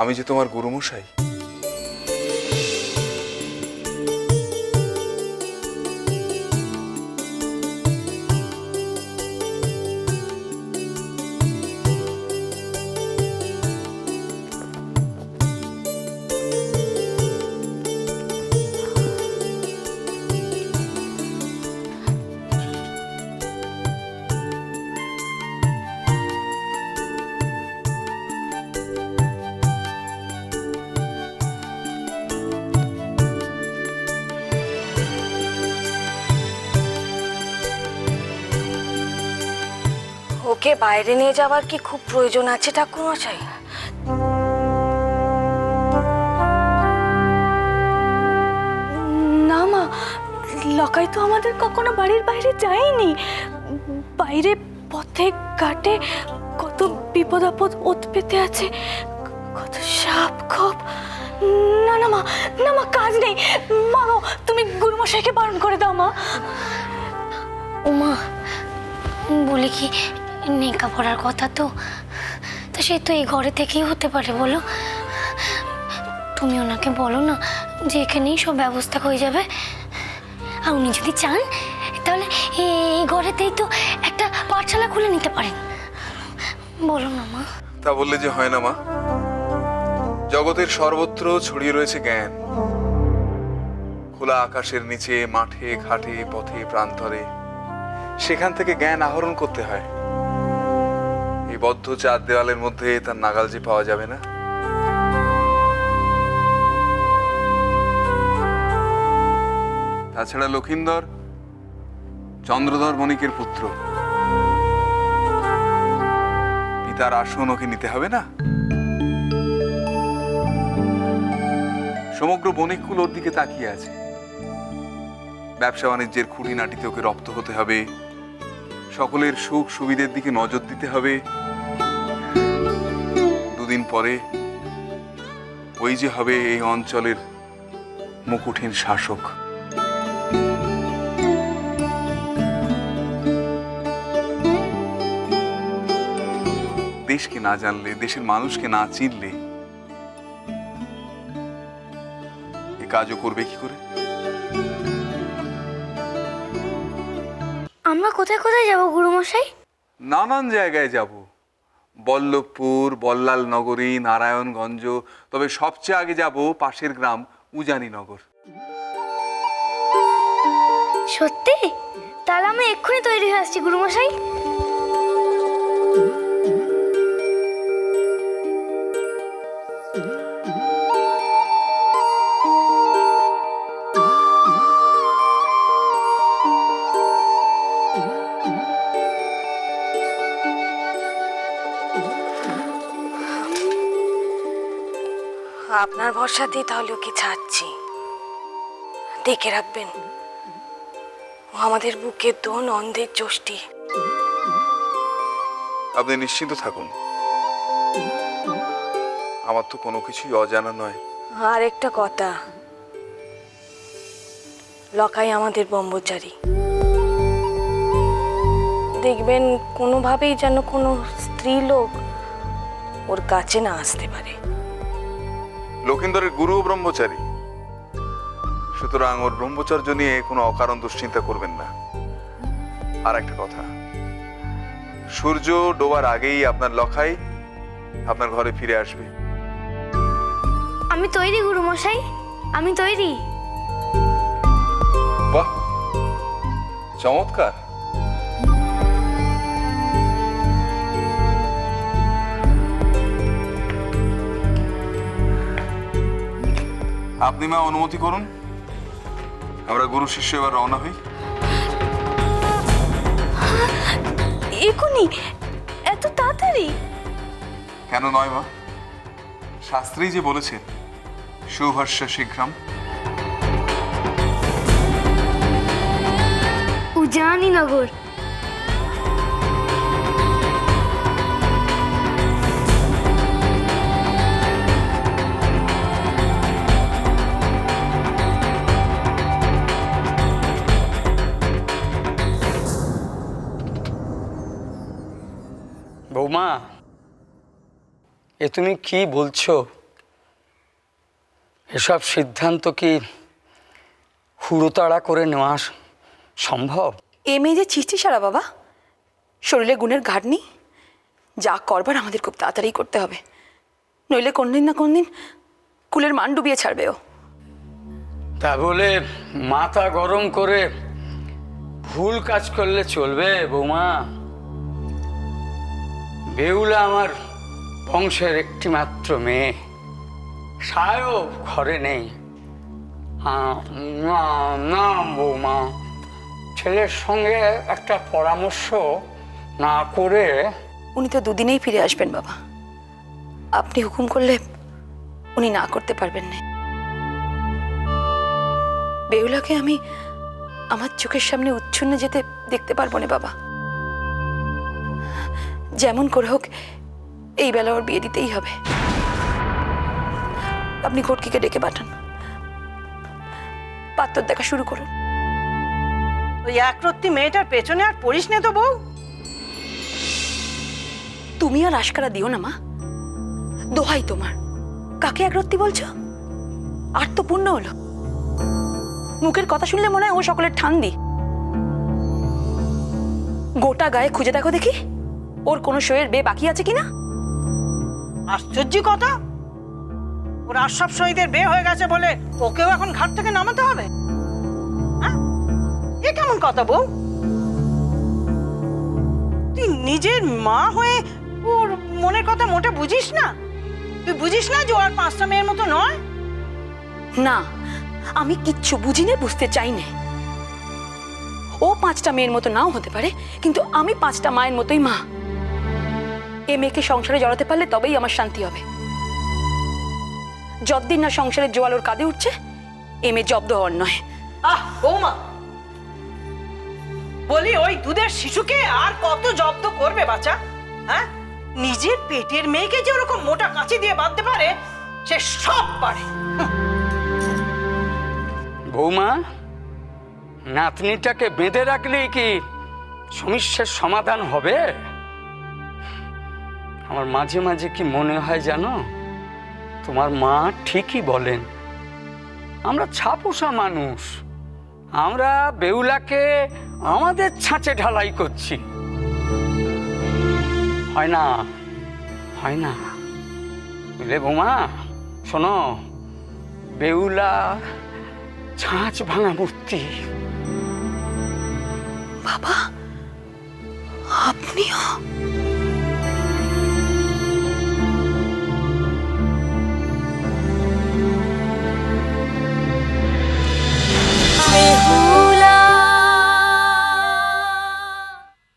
আমি যে তোমার গুরুমশাই। ওকে বাইরে নিয়ে যাওয়ার কি খুব প্রয়োজন আছে ঠাকুরমশাই? না মা, লকাই তো আমাদের কখনো বাড়ির বাইরে যায়নি। বাইরে পথে ঘাটে কত বিপদ আপদ ওত পেতে আছে, কত সাপ খোপ। না না মা, না মা, কাজ নেই। মা গো, তুমি গুরুমশাইকে বারণ করে দাও মা। উমা, বলি কি, নেকা পড়ার কথা তো সে তো এই ঘরে থেকেই হতে পারে। বলো, তুমি ওনাকে বলো না যে এখানেই সব ব্যবস্থা হয়ে যাবে। আর উনি যদি চান তাহলে এই ঘরেতেই তো একটা পাঠশালা খুলে নিতে পারেন। বলো না মা। তা বললে যে হয় না মা। জগতের সর্বত্র ছড়িয়ে রয়েছে জ্ঞান। খোলা আকাশের নিচে, মাঠে ঘাটে, পথে প্রান্তরে, সেখান থেকে জ্ঞান আহরণ করতে হয়। এই বদ্ধ চার দেওয়ালের মধ্যে তার নাগাল যে পাওয়া যাবে না। তাছাড়া লক্ষিন্দর চন্দ্রধর বণিকের পুত্র, পিতার আসন ওকে নিতে হবে না? সমগ্র বণিককুল ওর দিকে তাকিয়ে আছে। ব্যবসা বাণিজ্যের খুঁটিনাটিতে ওকে রপ্ত হতে হবে, সকলের সুখ সুবিধের দিকে নজর দিতে হবে। দুদিন পরে ওই যে হবে এই অঞ্চলের মুকুটহীন শাসক। দেশকে না জানলে, দেশের মানুষকে না চিনলে এ কাজও করবে কি করে? আমরা কোথায় কোথায় যাব গুরুমশাই? নানান জায়গায় যাব। বল্লভপুর, বল্লাল নগরী, নারায়ণগঞ্জ, তবে সবচেয়ে আগে যাব পাশের গ্রাম উজানিনগর। সত্যি? তাহলে আমি এক্ষুনি তৈরি হয়ে আসছি গুরুমশাই। আপনার ভরসাতেই তাহলে ওকে ছাড়ছি। দেখে রাখবেন, ও আমাদের বুকের দোন, অন্ধের যষ্টি। আপনি নিশ্চিন্ত থাকুন, আমার তো কোনো কিছুই অজানা নয়। আর একটা কথা, লকাই আমাদের ব্রহ্মচারী। দেখবেন কোনোভাবেই যেন কোনো স্ত্রী লোক ওর কাছে না আসতে পারে। লক্ষিন্দরের গুরু ব্রহ্মচারী, সুতরাং ওর ব্রহ্মচর্য নিয়ে কোনো অকারণ দুশ্চিন্তা করবেন না। আর একটা কথা, সূর্য ডোবার আগেই আপনার লখাই আপনার ঘরে ফিরে আসবে। আমি তৈরি গুরুমশাই, আমি তৈরি। বাহ, চমৎকার। আপনি মা অনুমতি করুন, আমরা গুরু শিষ্য এবার রওনা হই। এখনই? এত তাড়াতাড়ি? কেন নয় মা, শাস্ত্রী যে বলেছেন শুভস্য শীঘ্রম। উজানিনগর। বৌমা, এ তুমি কি বলছো? এসব সিদ্ধান্ত কি হুড়োতাড়া করে নেওয়া সম্ভব? এ মেয়ে যে ছিচি সারা বাবা, শরীরে গুণের ঘাট নেই। যা করবার আমাদের খুব তাড়াতাড়ি করতে হবে, নইলে কোনদিন না কোনদিন কুলের মান ডুবিয়ে ছাড়বে ও। তা বলে মাথা গরম করে ভুল কাজ করলে চলবে বৌমা? বেহুলা আমার বংশের একটি মাত্র মেয়ে, সায়ও ঘরে নেই। না না বৌমা, ছেলের সঙ্গে একটা পরামর্শ না করে। উনি তো দুদিনেই ফিরে আসবেন বাবা, আপনি হুকুম করলে উনি না করতে পারবেন না। বেহুলাকে আমি আমার চোখের সামনে উচ্ছন্নে যেতে দেখতে পারবো না বাবা। যেমন করে হোক এই বেলা ওর বিয়ে দিতেই হবে। আপনি ঘটকিকে ডেকে পাঠান, পাত্র দেখা শুরু করুন। ওই একরত্তি মেয়েটার পেছনে আর পড়িস নে তো বউ। তুমি আর আশকারা দিও না মা, দোহাই তোমার। কাকে একরত্তি বলছো? আর তো পূর্ণ হলো। মুখের কথা শুনলে মনে হয় ও সকলের ঠান্দি। গোটা গায়ে খুঁজে দেখো দেখি ওর কোনো শোয়ের বিয়ে বাকি আছে কিনা। আশ্চর্য কথা, ওর আশরাফ শহীদের বিয়ে হয়ে গেছে বলে ওকেও এখন ঘাট থেকে নামাতে হবে? হ্যাঁ, এ কেমন কথা বউ? তুই নিজের মা হয়ে ওর মনের কথা মোটে বুঝিস না? তুই বুঝিস না যে ও আর 5টা মেয়ের মতো নয়? না, আমি কিচ্ছু বুঝি না, বুঝতে চাই না। ও 5টা মেয়ের মতো নাও হতে পারে, কিন্তু আমি 5টা মায়ের মতোই মা। এ মেয়েকে সংসারে জড়াতে পারলে তবেই আমার শান্তি হবে। যতদিন না সংসারের জোয়াল ওর কাঁধে উঠছে, এ মেয়ে জব্দ হওয়ার নয়। আহ বৌমা, বলি ওই দুধের শিশুকে আর কত জব্দ করবে বাচ্চা? হ্যাঁ, নিজের পেটের মেয়েকে যে ওরকম মোটা কাঁচি দিয়ে বাঁধতে পারে, সে সব পারে। বৌমা, নাতনিটাকে বেঁধে রাখলেই কি সমস্যার সমাধান হবে? আমার মাঝে মাঝে কি মনে হয় জানো, তোমার মা ঠিকই বলেন। আমরা ছাপোষা মানুষ, আমরা বেহুলাকে আমাদের ছাঁচে ঢালাই করছি। হয় না, হয় না। বুঝলে বৌমা, শোনো, বেহুলা ছাঁচ ভাঙা মূর্তি। বাবা, আপনিও?